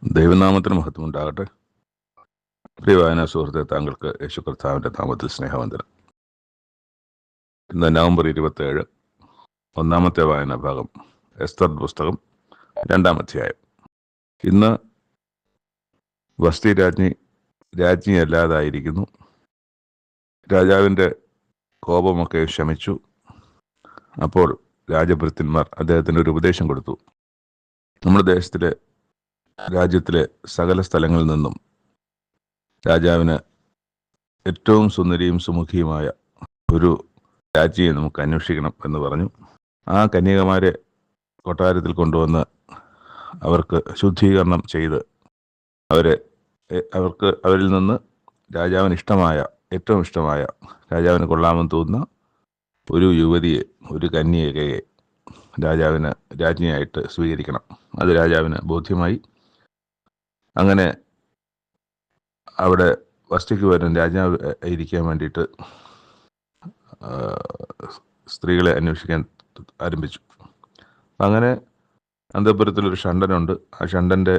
ദൈവനാമത്തിന് മഹത്വം ഉണ്ടാകട്ടെ. പ്രിയ വായനാ സുഹൃത്തെ, താങ്കൾക്ക് യേശു കർത്താവിൻ്റെ നാമത്തിൽ സ്നേഹവന്ദനം. ഇന്ന് നവംബർ 27, ഒന്നാമത്തെ വായനാ ഭാഗം, എസ്തർ പുസ്തകം 2-ാം അധ്യായം. ഇന്ന് വസ്തി രാജ്ഞി അല്ലാതായിരിക്കുന്നു. രാജാവിൻ്റെ കോപമൊക്കെ ശമിച്ചു. അപ്പോൾ രാജഭൃത്യന്മാർ അദ്ദേഹത്തിന് ഒരു ഉപദേശം കൊടുത്തു. നമ്മുടെ രാജ്യത്തിലെ സകല സ്ഥലങ്ങളിൽ നിന്നും രാജാവിന് ഏറ്റവും സുന്ദരിയും സുമുഖിയുമായ ഒരു രാജ്ഞിയെ നമുക്ക് അന്വേഷിക്കണം എന്ന് പറഞ്ഞു. ആ കന്യകമാരെ കൊട്ടാരത്തിൽ കൊണ്ടുവന്ന് അവർക്ക് ശുദ്ധീകരണം ചെയ്ത് അവരിൽ നിന്ന് രാജാവിന് ഏറ്റവും ഇഷ്ടമായ രാജാവിന് കൊള്ളാമെന്ന് തോന്നുന്ന ഒരു യുവതിയെ, ഒരു കന്യകയെ രാജാവിന് രാജ്ഞിയായിട്ട് സ്വീകരിക്കണം. അത് രാജാവിന് ബോധ്യമായി. അങ്ങനെ അവിടെ വസ്തിക്ക് വരും രാജാവ് ഇരിക്കാൻ വേണ്ടിയിട്ട് സ്ത്രീകളെ അന്വേഷിക്കാൻ ആരംഭിച്ചു. അങ്ങനെ അന്തഃപുരത്തിലൊരു ഷണ്ഡനുണ്ട്. ആ ഷണ്ഡൻ്റെ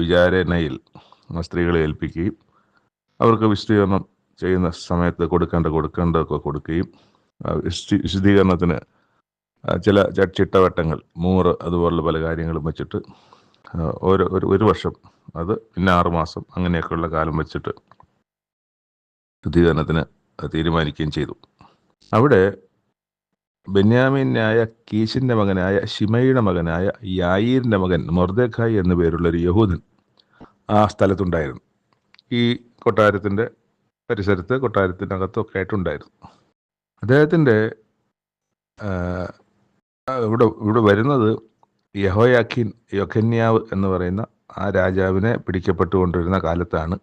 വിചാരണയിൽ സ്ത്രീകളെ ഏൽപ്പിക്കുകയും അവർക്ക് വിശദീകരണം ചെയ്യുന്ന സമയത്ത് കൊടുക്കേണ്ടതൊക്കെ കൊടുക്കുകയും വിശദീകരണത്തിന് ചില ചിട്ടവട്ടങ്ങൾ, മൂറ്, അതുപോലുള്ള പല കാര്യങ്ങളും വെച്ചിട്ട് ഒരു വർഷം, അത് പിന്നെ 6 മാസം, അങ്ങനെയൊക്കെയുള്ള കാലം വെച്ചിട്ട് ശുദ്ധീകരണത്തിന് തീരുമാനിക്കുകയും ചെയ്തു. അവിടെ ബെന്യാമീനായ കീശിൻ്റെ മകനായ ശിമയുടെ മകനായ യായീരിൻ്റെ മകൻ മൊർദെഖായി എന്നു പേരുള്ളൊരു യഹൂദൻ ആ സ്ഥലത്തുണ്ടായിരുന്നു. ഈ കൊട്ടാരത്തിൻ്റെ പരിസരത്ത്, കൊട്ടാരത്തിനകത്തൊക്കെ ആയിട്ടുണ്ടായിരുന്നു. അദ്ദേഹത്തിൻ്റെ ഇവിടെ വരുന്നത് യൊഖന്യാവ് എന്ന് പറയുന്ന ആ രാജാവിനെ പിടിക്കപ്പെട്ടുകൊണ്ടിരുന്ന കാലത്താണ്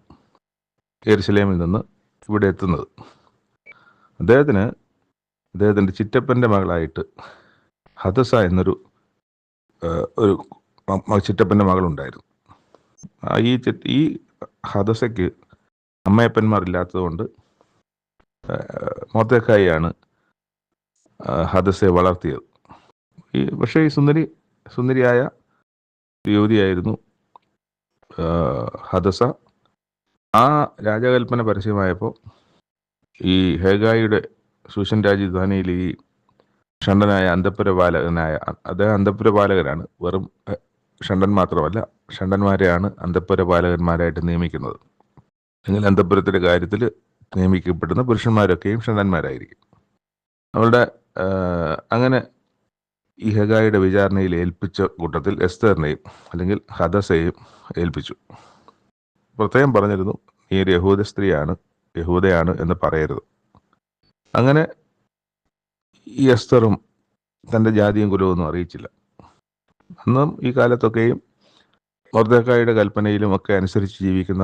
യെരുശലേമിൽ നിന്ന് ഇവിടെ എത്തുന്നത്. അദ്ദേഹത്തിൻ്റെ ചിറ്റപ്പൻ്റെ മകളായിട്ട് ഹദസ എന്നൊരു ചിറ്റപ്പൻ്റെ മകളുണ്ടായിരുന്നു. ഈ ഹദസയ്ക്ക് അമ്മയപ്പന്മാരില്ലാത്തതുകൊണ്ട് മൊർദെഖായിയാണ് ഹദസയെ വളർത്തിയത്. പക്ഷേ ഈ സുന്ദരിയായ യുവതിയായിരുന്നു ഹദസ. ആ രാജകൽപ്പന പരസ്യമായപ്പോൾ ഈ ഹേഗായിയുടെ ശൂഷൻ രാജധാനിയിൽ ഈ ഷണ്ഡനായ അദ്ദേഹം അന്തഃപുരപാലകരാണ്. വെറും ഷണ്ഡൻ മാത്രമല്ല, ഷണ്ഡന്മാരെയാണ് അന്തഃപുരപാലകന്മാരായിട്ട് നിയമിക്കുന്നത്. എങ്കിൽ അന്തഃപുരത്തിൻ്റെ കാര്യത്തിൽ നിയമിക്കപ്പെടുന്ന പുരുഷന്മാരൊക്കെയും ഷണ്ഡന്മാരായിരിക്കും. അങ്ങനെ ഈ ഹേഗായിയുടെ വിചാരണയിൽ ഏൽപ്പിച്ച കൂട്ടത്തിൽ എസ്തറിനെയും അല്ലെങ്കിൽ ഹദസയെയും ഏൽപ്പിച്ചു. പ്രത്യേകം പറഞ്ഞിരുന്നു, നീ ഒരു യഹൂദയാണ് എന്ന് പറയരുത്. അങ്ങനെ ഈ എസ്തറും തൻ്റെ ജാതിയും കുലമൊന്നും അറിയിച്ചില്ല. അന്നും ഈ കാലത്തൊക്കെയും മൊർദെഖായിയുടെ കൽപ്പനയിലും ഒക്കെ അനുസരിച്ച് ജീവിക്കുന്ന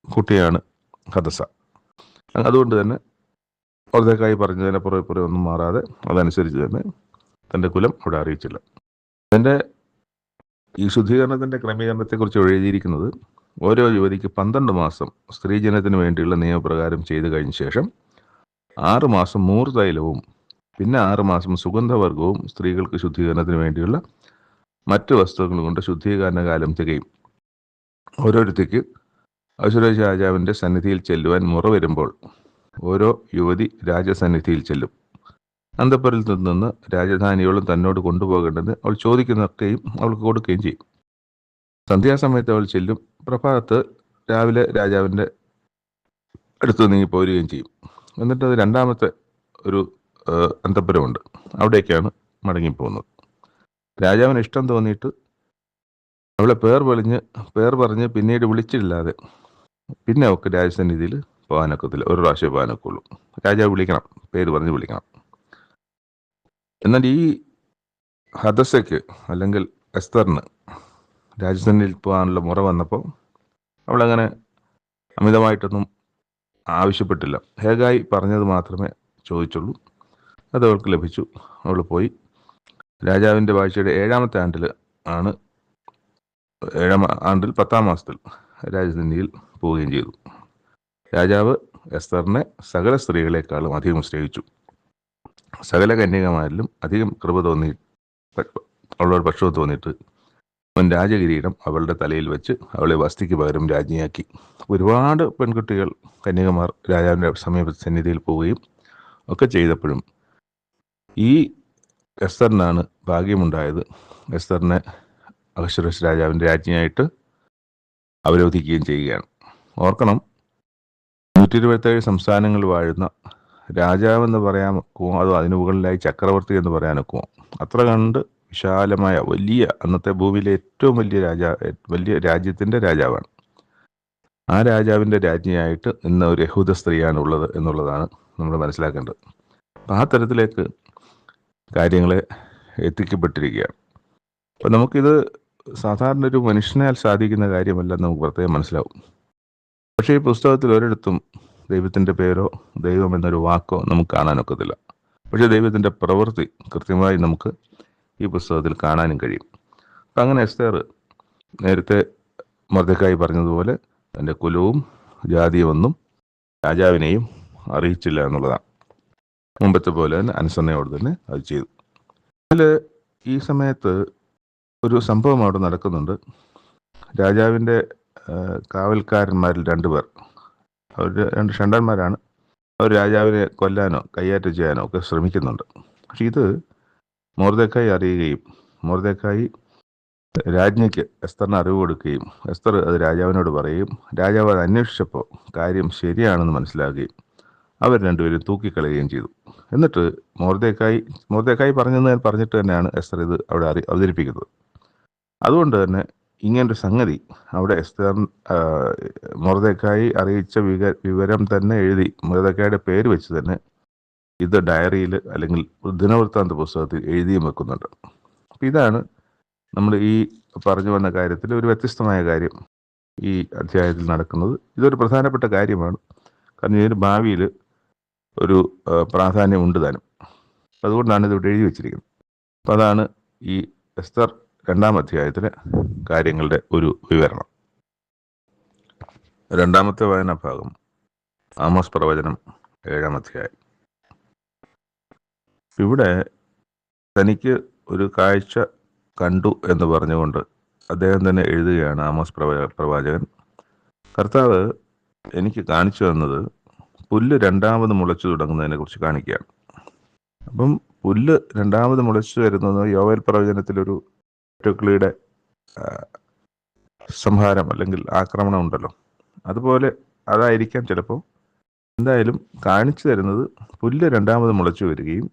കുട്ടിയാണ് ഹദസ. അതുകൊണ്ട് തന്നെ മൊർദെഖായി പറഞ്ഞതിനെ പുറകെ ഒന്നും മാറാതെ അതനുസരിച്ച് തന്നെ തൻ്റെ കുലം അവിടെ അറിയിച്ചില്ല. അതിൻ്റെ ഈ ശുദ്ധീകരണത്തിൻ്റെ ക്രമീകരണത്തെക്കുറിച്ച് എഴുതിയിരിക്കുന്നത്, ഓരോ യുവതിക്ക് 12 മാസം സ്ത്രീജനത്തിന് വേണ്ടിയുള്ള നിയമപ്രകാരം ചെയ്തു കഴിഞ്ഞ ശേഷം 6 മാസം മൂർതൈലവും പിന്നെ 6 മാസം സുഗന്ധവർഗവും സ്ത്രീകൾക്ക് ശുദ്ധീകരണത്തിന് വേണ്ടിയുള്ള മറ്റ് വസ്തുക്കൾ കൊണ്ട് ശുദ്ധീകരണ കാലം തികയും. ഓരോരുത്തർക്ക് അശ്വരോഷ രാജാവിൻ്റെ സന്നിധിയിൽ ചെല്ലുവാൻ മുറ വരുമ്പോൾ ഓരോ യുവതി രാജസന്നിധിയിൽ ചെല്ലും. അന്തഃപുരത്തിൽ നിന്ന് രാജധാനിയോളം തന്നോട് കൊണ്ടുപോകേണ്ടത് അവൾ ചോദിക്കുന്നതൊക്കെയും അവൾക്ക് കൊടുക്കുകയും ചെയ്യും. സന്ധ്യാസമയത്ത് അവൾ ചെല്ലും. പ്രഭാതത്ത് രാവിലെ രാജാവിൻ്റെ അടുത്ത് നീങ്ങി പോരുകയും ചെയ്യും. എന്നിട്ട് അത് 2-ാമത്തെ ഒരു അന്തഃപുരമുണ്ട്, അവിടേക്കാണ് മടങ്ങിപ്പോകുന്നത്. രാജാവിന് ഇഷ്ടം തോന്നിയിട്ട് അവളെ പേർ പറഞ്ഞ് പിന്നീട് വിളിച്ചില്ലാതെ പിന്നെ അവൾക്ക് രാജസന്നിധിയിൽ പോകാനൊക്കത്തില്ല. ഒരു പ്രാവശ്യം പോകാനൊക്കെയുള്ളൂ. രാജാവ് വിളിക്കണം, പേര് പറഞ്ഞ് വിളിക്കണം. എന്നാൽ ഈ ഹദസയ്ക്ക് അല്ലെങ്കിൽ എസ്തറിന് രാജസന്നിധിയിൽ പോകാനുള്ള മുറ വന്നപ്പോൾ അവളങ്ങനെ അമിതമായിട്ടൊന്നും ആവശ്യപ്പെട്ടില്ല. ഹേഗായി പറഞ്ഞത് മാത്രമേ ചോദിച്ചുള്ളൂ. അത് അവൾക്ക് ലഭിച്ചു. അവൾ പോയി. രാജാവിൻ്റെ വാഴ്ചയുടെ 7-ാമത്തെ ആണ്ടിൽ 10-ാം മാസത്തിൽ രാജസന്നിധിയിൽ പോവുകയും ചെയ്തു. രാജാവ് എസ്തറിനെ സകല സ്ത്രീകളെക്കാളും അധികം സ്നേഹിച്ചു. സകല കന്യകമാരിലും അധികം കൃപ അവളോട് പക്ഷവും തോന്നിയിട്ട് അവൻ രാജകിരീടം അവളുടെ തലയിൽ വെച്ച് അവളെ വസ്തിക്ക് പകരം രാജ്ഞിയാക്കി. ഒരുപാട് പെൺകുട്ടികൾ, കന്യകമാർ രാജാവിൻ്റെ സന്നിധിയിൽ പോവുകയും ഒക്കെ ചെയ്തപ്പോഴും ഈ എസ്തറിനാണ് ഭാഗ്യമുണ്ടായത്. എസ്തറിനെ അഹശ്വേരോശ് രാജാവിൻ്റെ രാജ്ഞിയായിട്ട് അവരോധിക്കുകയും ചെയ്യുകയാണ്. ഓർക്കണം, 127 സംസ്ഥാനങ്ങൾ വാഴുന്ന രാജാവെന്ന് പറയാനൊക്കുമോ, അതോ അതിന് മുകളിലായി ചക്രവർത്തി എന്ന് പറയാനൊക്കുമോ? അത്ര കണ്ട് വിശാലമായ അന്നത്തെ ഭൂമിയിലെ ഏറ്റവും വലിയ രാജ്യത്തിൻ്റെ രാജാവാണ്. ആ രാജാവിൻ്റെ രാജ്ഞിയായിട്ട് ഇന്ന് ഒരു യഹൂദ സ്ത്രീയാണ് ഉള്ളത് എന്നുള്ളതാണ് നമ്മൾ മനസ്സിലാക്കേണ്ടത്. അപ്പം ആ തരത്തിലേക്ക് കാര്യങ്ങളെ എത്തിക്കപ്പെട്ടിരിക്കുകയാണ്. അപ്പം നമുക്കിത് സാധാരണ ഒരു മനുഷ്യനാൽ സാധിക്കുന്ന കാര്യമല്ലെന്ന് നമുക്ക് പ്രത്യേകം മനസ്സിലാവും. പക്ഷേ ഈ പുസ്തകത്തിൽ ഒരിടത്തും ദൈവത്തിൻ്റെ പേരോ ദൈവം എന്നൊരു വാക്കോ നമുക്ക് കാണാനൊക്കത്തില്ല. പക്ഷേ ദൈവത്തിൻ്റെ പ്രവൃത്തി കൃത്യമായി നമുക്ക് ഈ പുസ്തകത്തിൽ കാണാനും കഴിയും. അപ്പം അങ്ങനെ എസ്തേർ നേരത്തെ മൊർദെഖായി പറഞ്ഞതുപോലെ തൻ്റെ കുലവും ജാതിയുമൊന്നും രാജാവിനെയും അറിയിച്ചില്ല എന്നുള്ളതാണ്. മുമ്പത്തെ പോലെ തന്നെ അനുസരണയോട് തന്നെ അത് ചെയ്തു. അതിൽ ഈ സമയത്ത് ഒരു സംഭവം അവിടെ നടക്കുന്നുണ്ട്. രാജാവിൻ്റെ കാവൽക്കാരന്മാരിൽ 2 പേർ, അവർ 2 ഷണ്ടന്മാരാണ്. അവർ രാജാവിനെ കൊല്ലാനോ കയ്യേറ്റം ചെയ്യാനോ ഒക്കെ ശ്രമിക്കുന്നുണ്ട്. പക്ഷെ ഇത് മൊർദെഖായി അറിയുകയും മൊർദെഖായി രാജ്ഞിക്ക് എസ്തറിന് അറിവ് കൊടുക്കുകയും എസ്തർ അത് രാജാവിനോട് പറയുകയും രാജാവ് അത് അന്വേഷിച്ചപ്പോൾ കാര്യം ശരിയാണെന്ന് മനസ്സിലാക്കുകയും അവർ 2 പേരും തൂക്കിക്കളയുകയും ചെയ്തു. എന്നിട്ട് മൊർദെഖായി പറഞ്ഞിട്ട് തന്നെയാണ് എസ്തർ ഇത് അവിടെ അവതരിപ്പിക്കുന്നത്. അതുകൊണ്ട് തന്നെ ഇങ്ങനൊരു സംഗതി അവിടെ മൊർദെഖായി അറിയിച്ച വിവരം തന്നെ എഴുതി മൊർദെഖായിയുടെ പേര് വെച്ച് തന്നെ ഇത് ഡയറിയിൽ അല്ലെങ്കിൽ ദിനവൃത്താന്ത പുസ്തകത്തിൽ എഴുതിയും വെക്കുന്നുണ്ട്. അപ്പം ഇതാണ് നമ്മൾ ഈ പറഞ്ഞു വന്ന കാര്യത്തിൽ ഒരു വ്യത്യസ്തമായ കാര്യം ഈ അധ്യായത്തിൽ നടക്കുന്നത്. ഇതൊരു പ്രധാനപ്പെട്ട കാര്യമാണ്. കാരണം ഇതിന് ഭാവിയിൽ ഒരു പ്രാധാന്യം ഉണ്ട് താനും. അതുകൊണ്ടാണ് ഇതിവിടെ എഴുതി വെച്ചിരിക്കുന്നത്. അപ്പം അതാണ് ഈ എസ്തർ 2-ാം അധ്യായത്തിലെ കാര്യങ്ങളുടെ ഒരു വിവരണം. 2-ാമത്തെ വായനാ ഭാഗം ആമോസ് പ്രവചനം 7-ാം അധ്യായം. ഇവിടെ തനിക്ക് ഒരു കാഴ്ച കണ്ടു എന്ന് പറഞ്ഞുകൊണ്ട് അദ്ദേഹം തന്നെ എഴുതുകയാണ് ആമോസ് പ്രവാചകൻ. കർത്താവ് എനിക്ക് കാണിച്ചു തന്നത് പുല്ല് 2ാമത് മുളച്ചു തുടങ്ങുന്നതിനെ കുറിച്ച് കാണിക്കുകയാണ്. അപ്പം പുല്ല് 2ാമത് മുളച്ചു വരുന്നത് യോവേൽ പ്രവചനത്തിലൊരു കിളിയുടെ സംഹാരം അല്ലെങ്കിൽ ആക്രമണം ഉണ്ടല്ലോ, അതുപോലെ അതായിരിക്കാം ചിലപ്പോൾ. എന്തായാലും കാണിച്ചു തരുന്നത് പുല്ല് 2ാമത് മുളച്ചു വരികയും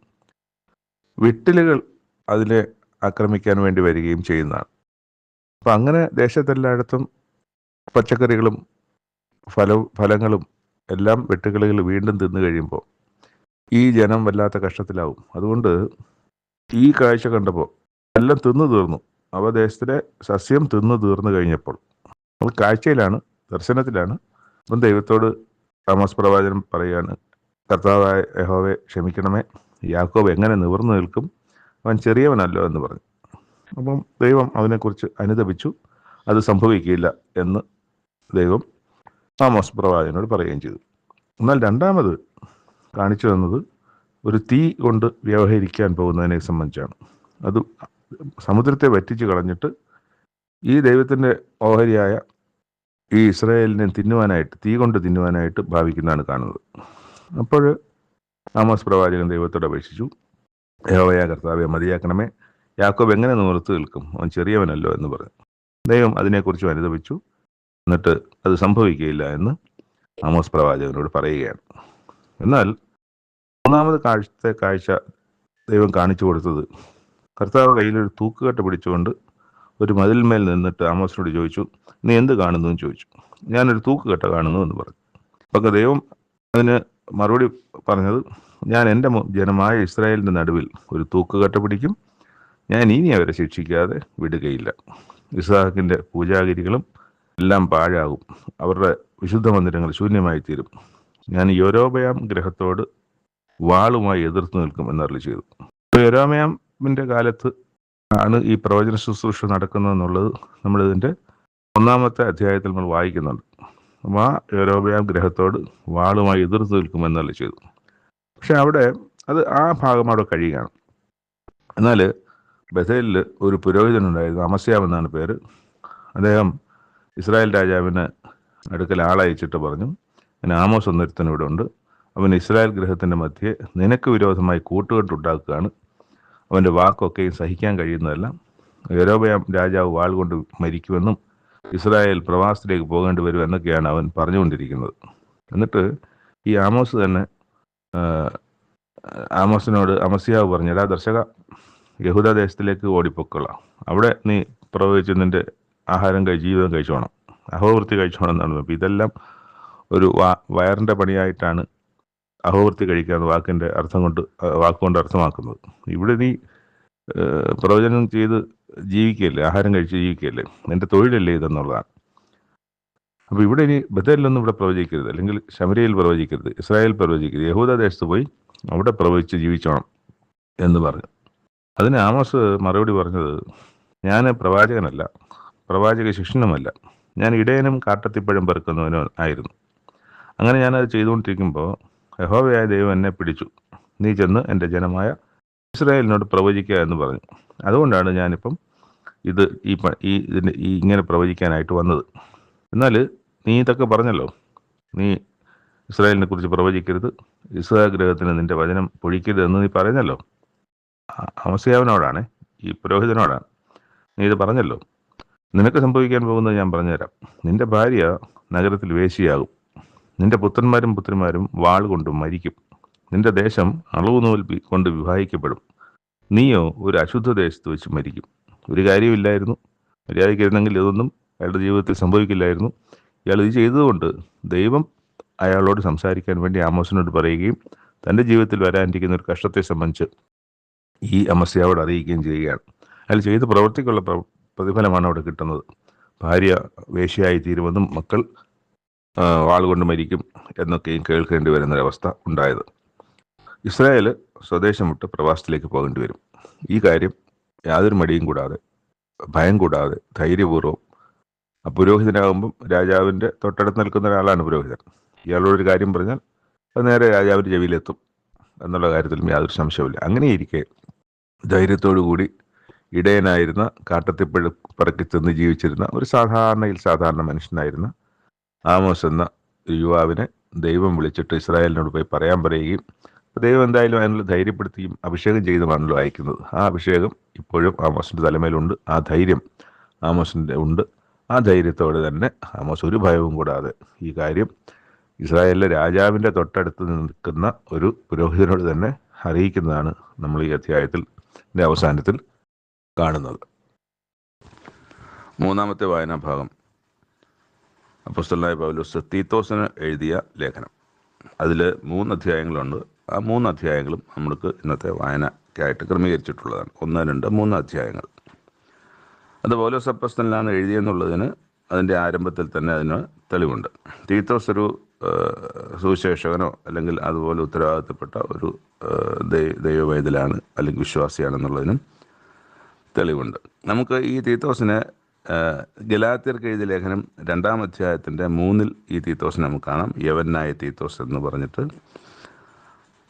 വിട്ടിലുകൾ അതിനെ ആക്രമിക്കാൻ വേണ്ടി വരികയും ചെയ്യുന്നതാണ്. അപ്പം അങ്ങനെ ദേശത്തെല്ലായിടത്തും പച്ചക്കറികളും ഫലങ്ങളും എല്ലാം വെട്ടുകിളികൾ വീണ്ടും തിന്നു കഴിയുമ്പോൾ ഈ ജനം വല്ലാത്ത കഷ്ടത്തിലാവും. അതുകൊണ്ട് ഈ കാഴ്ച കണ്ടപ്പോൾ എല്ലാം തിന്നു തീർന്നു. ദേശത്തിലെ സസ്യം തിന്നു തീർന്നു കഴിഞ്ഞപ്പോൾ അത് കാഴ്ചയിലാണ്, ദർശനത്തിലാണ്. അപ്പം ദൈവത്തോട് ആമോസ് പ്രവാചകൻ പറയുകയാണ്, കർത്താവായ യഹോവേ ക്ഷമിക്കണമേ, യാക്കോബ് എങ്ങനെ നിവർന്നു നിൽക്കും, അവൻ ചെറിയവനല്ലോ എന്ന് പറഞ്ഞു. അപ്പം ദൈവം അതിനെക്കുറിച്ച് അനുതപിച്ചു. അത് സംഭവിക്കില്ല എന്ന് ദൈവം ആമോസ് പ്രവാചകനോട് പറയുകയും ചെയ്തു. എന്നാൽ 2ാമത് കാണിച്ചു തന്നത് ഒരു തീ കൊണ്ട് വ്യവഹരിക്കാൻ പോകുന്നതിനെ സംബന്ധിച്ചാണ്. അത് സമുദ്രത്തെ വറ്റിച്ച് കളഞ്ഞിട്ട് ഈ ദൈവത്തിൻ്റെ ഓഹരിയായ ഈ ഇസ്രായേലിനെ തീ കൊണ്ട് തിന്നുവാനായിട്ട് ഭാവിക്കുന്നതാണ് കാണുന്നത്. അപ്പോൾ ആമോസ് പ്രവാചകൻ ദൈവത്തോട് അപേക്ഷിച്ചു, യഹോവയായ കർത്താവേ മതിയാക്കണമേ, യാക്കോബ് എങ്ങനെ നിവർത്തി നിൽക്കും, അവൻ ചെറിയവനല്ലോ എന്ന് പറഞ്ഞു. ദൈവം അതിനെക്കുറിച്ച് അനുതപിച്ചു. എന്നിട്ട് അത് സംഭവിക്കുകയില്ല എന്ന് ആമോസ് പ്രവാചകനോട് പറയുകയാണ്. എന്നാൽ 3ാമത് കാഴ്ച ദൈവം കാണിച്ചു കൊടുത്തത്, കർത്താവ് കയ്യിലൊരു തൂക്കുകെട്ട് പിടിച്ചുകൊണ്ട് ഒരു മതിൽമേൽ നിന്നിട്ട് ആമോസിനോട് ചോദിച്ചു, നീ എന്ത് കാണുന്നു എന്ന് ചോദിച്ചു. ഞാനൊരു തൂക്കുകെട്ട കാണുന്നു എന്ന് പറഞ്ഞു. അപ്പോൾ ദൈവം അതിന് മറുപടി പറഞ്ഞത്, ഞാൻ എൻ്റെ ജനമായ ഇസ്രായേലിൻ്റെ നടുവിൽ ഒരു തൂക്കുകെട്ട് പിടിക്കും, ഞാൻ ഇനി അവരെ ശിക്ഷിക്കാതെ വിടുകയില്ല. ഇസ്ഹാക്കിൻ്റെ പൂജാഗിരികളും എല്ലാം പാഴാകും, അവരുടെ വിശുദ്ധ മന്ദിരങ്ങൾ ശൂന്യമായി തീരും. ഞാൻ യൊരോബയാം ഗ്രഹത്തോട് വാളുമായി എതിർത്ത് നിൽക്കും എന്നരുളി ചെയ്തു. ഇപ്പോൾ യൊരോബയാമിൻ്റെ കാലത്ത് ആണ് ഈ പ്രവചന ശുശ്രൂഷ നടക്കുന്നതെന്നുള്ളത് നമ്മളിതിൻ്റെ 1-ാമത്തെ അധ്യായത്തിൽ നമ്മൾ വായിക്കുന്നുണ്ട്. അപ്പോൾ ആ യൊരോബയാം ഗ്രഹത്തോട് വാളുമായി എതിർത്ത് നിൽക്കും എന്നരുളി ചെയ്തു. പക്ഷെ അവിടെ ആ ഭാഗം അവിടെ കഴിയുകയാണ്. എന്നാൽ ബഥേലിൽ ഒരു പുരോഹിതനുണ്ടായിരുന്നു, അമസ്യാവ് എന്നാണ് പേര്. അദ്ദേഹം ഇസ്രായേൽ രാജാവിന് അടുക്കൽ ആളയച്ചിട്ട് പറഞ്ഞു, അങ്ങനെ ആമോസ് എന്നൊരുത്തൻ ഇവിടെ ഉണ്ട്, അവൻ ഇസ്രായേൽ ഗൃഹത്തിൻ്റെ മധ്യേ നിനക്ക് വിരോധമായി കൂട്ടുകെട്ടുണ്ടാക്കുകയാണ്, അവൻ്റെ വാക്കൊക്കെയും സഹിക്കാൻ കഴിയുന്നതല്ല, യൊരോബെയാം രാജാവ് വാൾ കൊണ്ട് മരിക്കുമെന്നും ഇസ്രായേൽ പ്രവാസത്തിലേക്ക് പോകേണ്ടി വരും എന്നൊക്കെയാണ് അവൻ പറഞ്ഞുകൊണ്ടിരിക്കുന്നത്. എന്നിട്ട് ഈ ആമോസ് തന്നെ ആമോസിനോട് അമസ്യാവ് പറഞ്ഞു, എടാ ദർശക, യഹൂദ ദേശത്തിലേക്ക് ഓടിപ്പൊക്കൊള്ളാം, അവിടെ നീ പ്രവചിച്ച് നിന്റെ ആഹാരം ജീവിതം കഴിച്ചോണം, അഹോവൃത്തി കഴിച്ചോണം എന്നാണ്. അപ്പം ഇതെല്ലാം ഒരു വയറിൻ്റെ പണിയായിട്ടാണ് അഹോവൃത്തി കഴിക്കുക എന്ന വാക്കുകൊണ്ട് അർത്ഥമാക്കുന്നത്. ഇവിടെ നീ പ്രവചനം ചെയ്ത് ജീവിക്കുകയല്ലേ, ആഹാരം കഴിച്ച് ജീവിക്കുകയല്ലേ, നിന്റെ തൊഴിലല്ലേ ഇതെന്നുള്ളതാണ്. അപ്പോൾ ഇവിടെ ഇനി ബഥേലിലൊന്നും ഇവിടെ പ്രവചിക്കരുത്, അല്ലെങ്കിൽ ശമരിയയിൽ പ്രവചിക്കരുത്, ഇസ്രായേൽ പ്രവചിക്കരുത്, യഹൂദ ദേശത്ത് പോയി അവിടെ പ്രവചിച്ച് ജീവിച്ചോണം എന്ന് പറഞ്ഞു. അതിന് ആമോസ് മറുപടി പറഞ്ഞത്, ഞാൻ പ്രവാചകനല്ല, പ്രവാചക ശിഷ്യനുമല്ല, ഞാൻ ഇടയനും കാട്ടത്തിപ്പഴം പെറുക്കുന്നവനും ആയിരുന്നു. അങ്ങനെ ഞാനത് ചെയ്തുകൊണ്ടിരിക്കുമ്പോൾ യഹോവയായ ദൈവം എന്നെ പിടിച്ചു, നീ ചെന്ന് എൻ്റെ ജനമായ ഇസ്രായേലിനോട് പ്രവചിക്കുക എന്ന് പറഞ്ഞു. അതുകൊണ്ടാണ് ഞാനിപ്പം ഇങ്ങനെ പ്രവചിക്കാനായിട്ട് വന്നത്. എന്നാൽ നീ ഇതൊക്കെ പറഞ്ഞല്ലോ, നീ ഇസ്രായേലിനെ കുറിച്ച് പ്രവചിക്കരുത്, ഇസ്രായേൽ ഗൃഹത്തിന് നിന്റെ വചനം പൊഴിക്കരുത് എന്ന് നീ പറഞ്ഞല്ലോ. അമസ്യാവിനോടാണ്, ഈ പുരോഹിതനോടാണ് നീ ഇത് പറഞ്ഞല്ലോ. നിനക്ക് സംഭവിക്കാൻ പോകുന്നത് ഞാൻ പറഞ്ഞുതരാം. നിന്റെ ഭാര്യ നഗരത്തിൽ വേശ്യയാകും, നിന്റെ പുത്രന്മാരും പുത്രിമാരും വാൾ കൊണ്ടും മരിക്കും, നിന്റെ ദേശം അളവുനൂൽ കൊണ്ട് വിഭാഗിക്കപ്പെടും, നീയോ ഒരു അശുദ്ധ ദേശത്ത് വെച്ച് മരിക്കും. ഒരു കാര്യമില്ലായിരുന്നു, മര്യാദയ്ക്കിരുന്നെങ്കിൽ ഇതൊന്നും അയാളുടെ ജീവിതത്തിൽ സംഭവിക്കില്ലായിരുന്നു. ഇയാൾ ഇത് ചെയ്തതുകൊണ്ട് ദൈവം അയാളോട് സംസാരിക്കാൻ വേണ്ടി ആമോസിനോട് പറയുകയും തൻ്റെ ജീവിതത്തിൽ വരാനിരിക്കുന്ന ഒരു കഷ്ടത്തെ സംബന്ധിച്ച് ഈ അമസ്യാവോട് അറിയിക്കുകയും ചെയ്യുകയാണ്. അയാൾ ചെയ്ത പ്രവൃത്തിക്കുള്ള പ്രതിഫലമാണ് അവിടെ കിട്ടുന്നത്. ഭാര്യ വേശ്യയായി തീരുമെന്നും മക്കൾ വാളുകൊണ്ട് മരിക്കും എന്നൊക്കെയും കേൾക്കേണ്ടി വരുന്നൊരവസ്ഥ ഉണ്ടായത്. ഇസ്രായേൽ സ്വദേശം വിട്ട് പ്രവാസത്തിലേക്ക് പോകേണ്ടി വരും. ഈ കാര്യം യാതൊരു മടിയും കൂടാതെ, ഭയം കൂടാതെ, ധൈര്യപൂർവ്വം, പുരോഹിതനാകുമ്പം രാജാവിൻ്റെ തൊട്ടടുത്ത് നിൽക്കുന്ന ഒരാളാണ് പുരോഹിതൻ. ഇയാളോടൊരു കാര്യം പറഞ്ഞാൽ അത് നേരെ രാജാവിൻ്റെ ചെവിയിലെത്തും എന്നുള്ള കാര്യത്തിലും യാതൊരു സംശയമില്ല. അങ്ങനെയിരിക്കെ ധൈര്യത്തോടു കൂടി ഇടയനായിരുന്ന, കാട്ടത്തിപ്പഴ പറക്കി ചെന്ന് ജീവിച്ചിരുന്ന ഒരു സാധാരണ മനുഷ്യനായിരുന്ന ആമോസ് എന്ന യുവാവിനെ ദൈവം വിളിച്ചിട്ട് ഇസ്രായേലിനോട് പോയി പറയാൻ പറയുകയും ദൈവം എന്തായാലും അതിനുള്ള ധൈര്യപ്പെടുത്തിയും അഭിഷേകം ചെയ്തുമാണല്ലോ അയക്കുന്നത്. ആ അഭിഷേകം ഇപ്പോഴും ആമോസിൻ്റെ തലമേലുണ്ട്, ആ ധൈര്യം ആമോസിൻ്റെ ഉണ്ട്. ആ ധൈര്യത്തോടെ തന്നെ ആമോസ് ഒരു ഭയവും കൂടാതെ ഈ കാര്യം ഇസ്രായേലിലെ രാജാവിൻ്റെ തൊട്ടടുത്ത് നിൽക്കുന്ന ഒരു പുരോഹിതനോട് തന്നെ അറിയിക്കുന്നതാണ് നമ്മൾ ഈ അധ്യായത്തിൻ്റെ അവസാനത്തിൽ കാണുന്നത്. മൂന്നാമത്തെ വായനാഭാഗം അപ്പോസ്തലനായ പൗലോസ് തീത്തോസിന് എഴുതിയ ലേഖനം. അതിൽ 3 അധ്യായങ്ങളുണ്ട്. ആ 3 അധ്യായങ്ങളും നമ്മൾക്ക് ഇന്നത്തെ വായനയ്ക്കായിട്ട് ക്രമീകരിച്ചിട്ടുള്ളതാണ്. 1, 2, 3 അധ്യായങ്ങൾ. അത് പൗലോസ് അപ്പോസ്തലനാണ് എഴുതിയെന്നുള്ളതിന് അതിൻ്റെ ആരംഭത്തിൽ തന്നെ അതിന് തെളിവുണ്ട്. തീത്തോസ് ഒരു സുവിശേഷകനോ അല്ലെങ്കിൽ അതുപോലെ ഉത്തരവാദിത്തപ്പെട്ട ഒരു ദൈവവൈതലാണ് അല്ലെങ്കിൽ വിശ്വാസിയാണെന്നുള്ളതിനും തെളിവുണ്ട്. നമുക്ക് ഈ തീത്തോസിനെ ഗലാത്യർക്ക് എഴുതിയ ലേഖനം 2-ാം അധ്യായത്തിൻ്റെ 3-ൽ ഈ തീത്തോസിനെ നമുക്ക് കാണാം, യവനായ തീത്തോസ് എന്ന് പറഞ്ഞിട്ട്.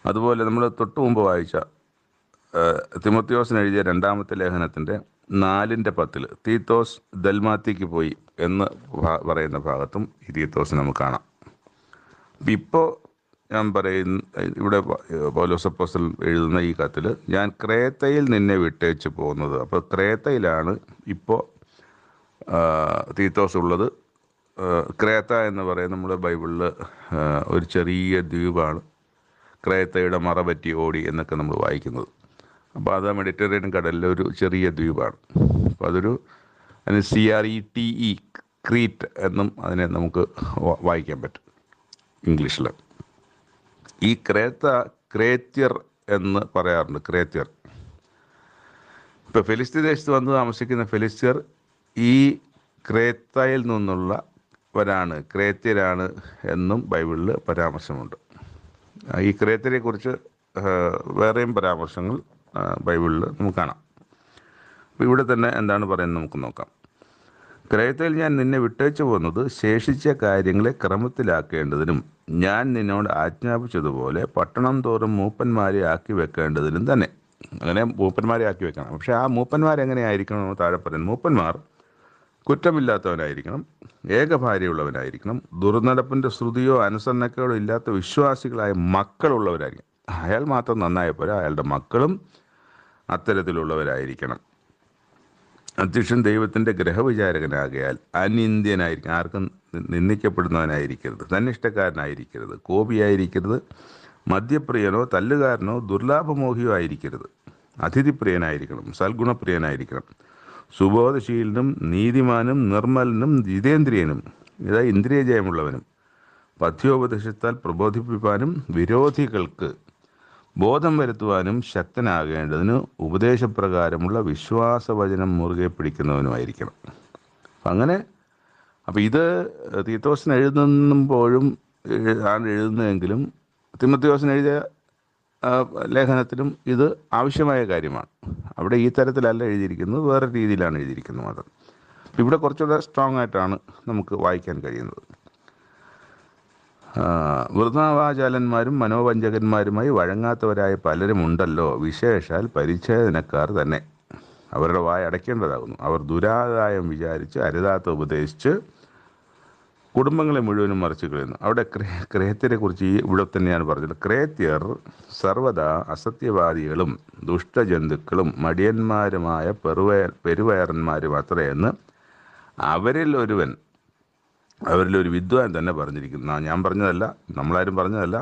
അതുപോലെ നമ്മൾ തൊട്ടു മുമ്പ് വായിച്ച തിമോത്തിയോസിന് എഴുതിയ 2-ാമത്തെ ലേഖനത്തിൻ്റെ 4-10 തീത്തോസ് ദൽമാത്തിക്ക് പോയി എന്ന് പറയുന്ന ഭാഗത്തും ഈ തീത്തോസ് നമുക്ക് കാണാം. ഇപ്പോൾ ഞാൻ ഇവിടെ പൗലോസ് അപ്പോസ്തലൻ എഴുതുന്ന ഈ കത്തിൽ ഞാൻ ക്രേത്തയിൽ നിന്നെ വിട്ടേച്ച് പോകുന്നത്. അപ്പോൾ ക്രേത്തയിലാണ് ഇപ്പോൾ തീത്തോസ് ഉള്ളത്. ക്രേത്ത എന്ന് പറയുന്നത് നമ്മുടെ ബൈബിളിൽ ഒരു ചെറിയ ദ്വീപാണ്. ക്രേത്തയുടെ മറപറ്റി ഓടി എന്നൊക്കെ നമ്മൾ വായിക്കുന്നത്. അപ്പോൾ അത് മെഡിറ്ററേനിയൻ കടലിലെ ഒരു ചെറിയ ദ്വീപാണ്. അപ്പോൾ അതിന് CRETE ക്രീറ്റ് എന്നും അതിനെ നമുക്ക് വായിക്കാൻ പറ്റും ഇംഗ്ലീഷിൽ. ഈ ക്രേത്യർ എന്ന് പറയാറുണ്ട്. ക്രേത്യർ ഇപ്പോൾ ഫെലിസ്തീൻ ദേശത്ത് വന്ന് താമസിക്കുന്ന ഫെലിസ്ത്യർ ഈ ക്രേത്തയിൽ നിന്നുള്ളവരാണ്, ക്രേത്യരാണ് എന്നും ബൈബിളിൽ പരാമർശമുണ്ട്. ഈ ക്രേത്യരെ കുറിച്ച് വേറെയും പരാമർശങ്ങൾ ബൈബിളിൽ നമുക്ക് കാണാം. അപ്പോൾ ഇവിടെ തന്നെ എന്താണ് പറയുന്നത് നമുക്ക് നോക്കാം. ക്രേത്തയിൽ ഞാൻ നിന്നെ വിട്ടേച്ചു പോകുന്നത് ശേഷിച്ച കാര്യങ്ങളെ ക്രമത്തിലാക്കേണ്ടതിനും ഞാൻ നിന്നോട് ആജ്ഞാപിച്ചതുപോലെ പട്ടണം തോറും മൂപ്പന്മാരെ ആക്കി വെക്കേണ്ടതിനും തന്നെ. അങ്ങനെ മൂപ്പന്മാരെ ആക്കി വെക്കണം. പക്ഷേ ആ മൂപ്പന്മാരെങ്ങനെയായിരിക്കണം താഴെ പറയുന്നത്? മൂപ്പന്മാർ കുറ്റമില്ലാത്തവനായിരിക്കണം, ഏകഭാര്യയുള്ളവനായിരിക്കണം, ദുർനടപ്പിൻ്റെ ശ്രുതിയോ അനുസരണക്കേടോ ഇല്ലാത്ത വിശ്വാസികളായ മക്കളുള്ളവരായിരിക്കും. അയാൾ മാത്രം നന്നായ പോലെ അയാളുടെ മക്കളും അത്തരത്തിലുള്ളവരായിരിക്കണം. അധ്യക്ഷൻ ദൈവത്തിൻ്റെ ഗ്രഹവിചാരകനാകയാൽ അനിന്ദ്യനായിരിക്കും. ആർക്കും നിന്ദിക്കപ്പെടുന്നവനായിരിക്കരുത്, തന്നിഷ്ടക്കാരനായിരിക്കരുത്, കോപിയായിരിക്കരുത്, മദ്യപ്രിയനോ തല്ലുകാരനോ ദുർലാഭമോഹിയോ ആയിരിക്കരുത്, അതിഥിപ്രിയനായിരിക്കണം, സൽഗുണപ്രിയനായിരിക്കണം, സുബോധശീലനും നീതിമാനും നിർമ്മലനും ജിതേന്ദ്രിയനും, ഇന്ദ്രിയജയമുള്ളവനും, പഥ്യോപദേശത്താൽ പ്രബോധിപ്പിക്കാനും വിരോധികൾക്ക് ബോധം വരുത്തുവാനും ശക്തനാകേണ്ടതിന് ഉപദേശപ്രകാരമുള്ള വിശ്വാസവചനം മുറുകെ പിടിക്കുന്നവനുമായിരിക്കണം. അപ്പം ഇത് തീത്തോസിന് എഴുതുമ്പോഴും ആണ് എഴുതുന്നതെങ്കിലും തിമോഥെയോസിന് എഴുതിയ ലേഖനത്തിലും ഇത് ആവശ്യമായ കാര്യമാണ്. അവിടെ ഈ തരത്തിലല്ല എഴുതിയിരിക്കുന്നത്, വേറെ രീതിയിലാണ് എഴുതിയിരിക്കുന്നത് മാത്രം. ഇവിടെ കുറച്ചുകൂടെ സ്ട്രോങ് ആയിട്ടാണ് നമുക്ക് വായിക്കാൻ കഴിയുന്നത്. വൃഥാവാചാലന്മാരും മനോവഞ്ചകന്മാരുമായി വഴങ്ങാത്തവരായ പലരും ഉണ്ടല്ലോ, വിശേഷാൽ പരിച്ഛേദനക്കാർ തന്നെ. അവരുടെ വായ അടയ്ക്കേണ്ടതാകുന്നു. അവർ ദുരാദായം വിചാരിച്ച് അരുതാത്ത ഉപദേശിച്ച് കുടുംബങ്ങളെ മുഴുവനും മറിച്ച് കളയുന്നു. അവിടെ ക്രേത്യരെ കുറിച്ച് ഇവിടെ തന്നെയാണ് പറഞ്ഞത്. ക്രേത്യർ സർവദാ അസത്യവാദികളും ദുഷ്ടജന്തുക്കളും മടിയന്മാരുമായ പെരുവയറന്മാരും അത്രയെന്ന് അവരിലൊരു വിദ്വാൻ തന്നെ പറഞ്ഞിരിക്കുന്നു. ഞാൻ പറഞ്ഞതല്ല, നമ്മളാരും പറഞ്ഞതല്ല.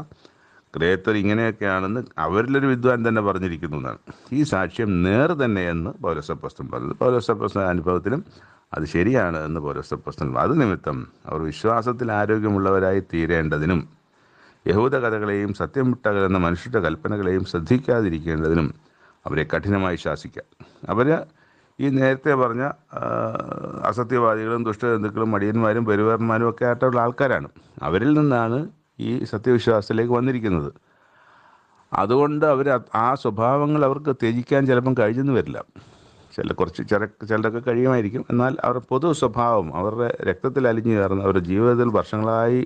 ക്രേത്യർ ഇങ്ങനെയൊക്കെയാണെന്ന് അവരിലൊരു വിദ്വാൻ തന്നെ പറഞ്ഞിരിക്കുന്നു എന്നാണ്. ഈ സാക്ഷ്യം നേർ തന്നെയെന്ന് പൗലോസപ്പോസ്തലൻ പറഞ്ഞത്. പൗലോസപ്പോസ്തലൻ്റെ അനുഭവത്തിലും അത് ശരിയാണ് എന്ന് പൗലോസപ്പോസ്തലൻ. അത് നിമിത്തം അവർ വിശ്വാസത്തിൽ ആരോഗ്യമുള്ളവരായി തീരേണ്ടതിനും യഹൂദ കഥകളെയും സത്യം വിട്ടകലുന്ന മനുഷ്യരുടെ കൽപ്പനകളെയും ശ്രദ്ധിക്കാതിരിക്കേണ്ടതിനും അവരെ കഠിനമായി ശാസിക്കാം. അവർ ഈ നേരത്തെ പറഞ്ഞ അസത്യവാദികളും ദുഷ്ടജന്തുക്കളും മടിയന്മാരും പെരുവേറന്മാരും ഒക്കെ ആയിട്ടുള്ള ആൾക്കാരാണ്. അവരിൽ നിന്നാണ് ഈ സത്യവിശ്വാസത്തിലേക്ക് വന്നിരിക്കുന്നത്. അതുകൊണ്ട് ആ സ്വഭാവങ്ങൾ അവർക്ക് ത്യജിക്കാൻ ചിലപ്പം കഴിഞ്ഞെന്ന് വരില്ല. ചിലരൊക്കെ കഴിയുമായിരിക്കും. എന്നാൽ അവരുടെ പൊതു സ്വഭാവം, അവരുടെ രക്തത്തിൽ അലിഞ്ഞു ചേർന്ന് അവരുടെ ജീവിതത്തിൽ വർഷങ്ങളായി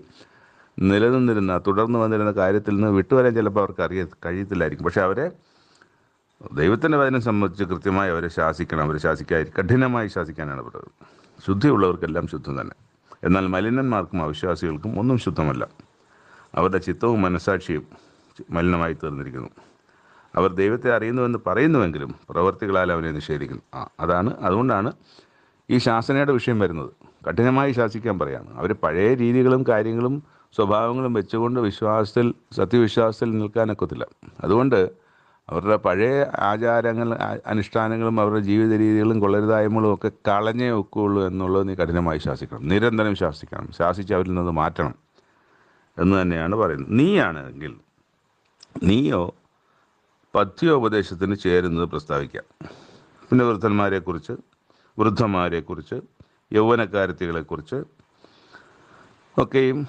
തുടർന്ന് വന്നിരുന്ന കാര്യത്തിൽ നിന്ന് വിട്ടുവരാൻ ചിലപ്പോൾ അവർക്ക് കഴിയത്തില്ലായിരിക്കും. പക്ഷെ അവരെ ദൈവത്തിൻ്റെ വചനം സംബന്ധിച്ച് കൃത്യമായി അവരെ ശാസിക്കണം. കഠിനമായി ശാസിക്കാനാണ് പറയുന്നത്. ശുദ്ധിയുള്ളവർക്കെല്ലാം ശുദ്ധം തന്നെ, എന്നാൽ മലിനന്മാർക്കും അവിശ്വാസികൾക്കും ഒന്നും ശുദ്ധമല്ല. അവരുടെ ചിത്തവും മനസ്സാക്ഷിയും മലിനമായി തീർന്നിരിക്കുന്നു. അവർ ദൈവത്തെ അറിയുന്നുവെന്ന് പറയുന്നുവെങ്കിലും പ്രവർത്തികളാൽ അവനെ നിഷേധിക്കുന്നു. അതുകൊണ്ടാണ് ഈ ശാസനയുടെ വിഷയം വരുന്നത്. കഠിനമായി ശാസിക്കാൻ പറയാണ്. അവർ പഴയ രീതികളും കാര്യങ്ങളും സ്വഭാവങ്ങളും വെച്ചുകൊണ്ട് സത്യവിശ്വാസത്തിൽ നിൽക്കാനൊക്കത്തില്ല. അതുകൊണ്ട് അവരുടെ പഴയ ആചാരങ്ങൾ, അനുഷ്ഠാനങ്ങളും അവരുടെ ജീവിത രീതികളും കൊള്ളരുതായ്മകളും ഒക്കെ കളഞ്ഞേ ഒക്കുകയുള്ളൂ എന്നുള്ളത് നീ കഠിനമായി ശാസിക്കണം. നിരന്തരം ശാസിക്കണം. ശാസിച്ച് അവരിൽ നിന്ന് മാറ്റണം എന്ന് തന്നെയാണ് പറയുന്നത്. നീയോ പഥ്യോപദേശത്തിന് ചേരുന്നത് പ്രസ്താവിക്കാം. പിന്നെ വൃദ്ധന്മാരെക്കുറിച്ച് യൗവനക്കാരത്തികളെക്കുറിച്ച് ഒക്കെയും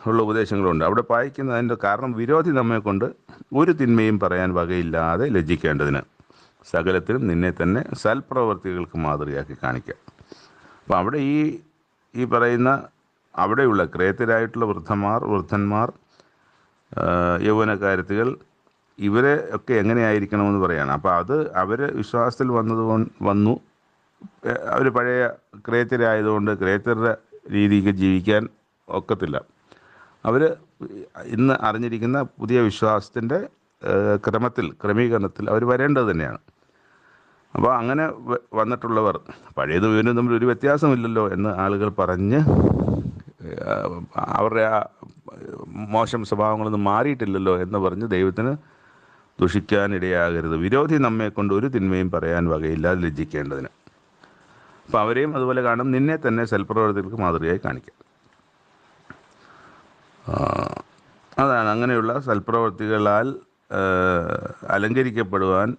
ഉള്ള ഉപദേശങ്ങളുണ്ട്. അവിടെ പായിക്കുന്നതിൻ്റെ കാരണം വിരോധി നമ്മെക്കൊണ്ട് ഒരു തിന്മയും പറയാൻ വകയില്ലാതെ ലജ്ജിക്കേണ്ടതിന് സകലത്തിലും നിന്നെ തന്നെ സൽപ്രവർത്തികൾക്ക് മാതൃകയാക്കി കാണിക്കാം. അപ്പം അവിടെ ഈ പറയുന്ന അവിടെയുള്ള ക്രേത്യരായിട്ടുള്ള വൃദ്ധന്മാർ, യൗവനക്കാരത്തികൾ, ഇവരെ ഒക്കെ എങ്ങനെയായിരിക്കണമെന്ന് പറയാണ്. അപ്പോൾ അവർ വിശ്വാസത്തിൽ വന്നു. അവർ പഴയ ക്രേത്യരായതുകൊണ്ട് ക്രേത്യരുടെ രീതിക്ക് ജീവിക്കാൻ ഒക്കത്തില്ല. അവർ ഇന്ന് അറിഞ്ഞിരിക്കുന്ന പുതിയ വിശ്വാസത്തിൻ്റെ ക്രമീകരണത്തിൽ അവർ വരേണ്ടത് തന്നെയാണ്. അപ്പോൾ അങ്ങനെ വന്നിട്ടുള്ളവർ പഴയതും ഇവനും തമ്മിൽ ഒരു വ്യത്യാസമില്ലല്ലോ എന്ന് ആളുകൾ പറഞ്ഞ് അവരുടെ ആ മോശം സ്വഭാവങ്ങളൊന്നും മാറിയിട്ടില്ലല്ലോ എന്ന് പറഞ്ഞ് ദൈവത്തിന് ദുഷിക്കാനിടയാകരുത്. വിരോധി നമ്മെക്കൊണ്ട് ഒരു തിന്മയും പറയാൻ വകയില്ലാതെ ലജ്ജിക്കേണ്ടതിന്. അപ്പോൾ അവരെയും അതുപോലെ കാണും. നിന്നെ തന്നെ സൽപ്രവർത്തികൾക്ക് മാതൃകയായി കാണിക്കാം. അതാണ് അങ്ങനെയുള്ള സൽപ്രവർത്തികളാൽ അലങ്കരിക്കപ്പെടുവാൻ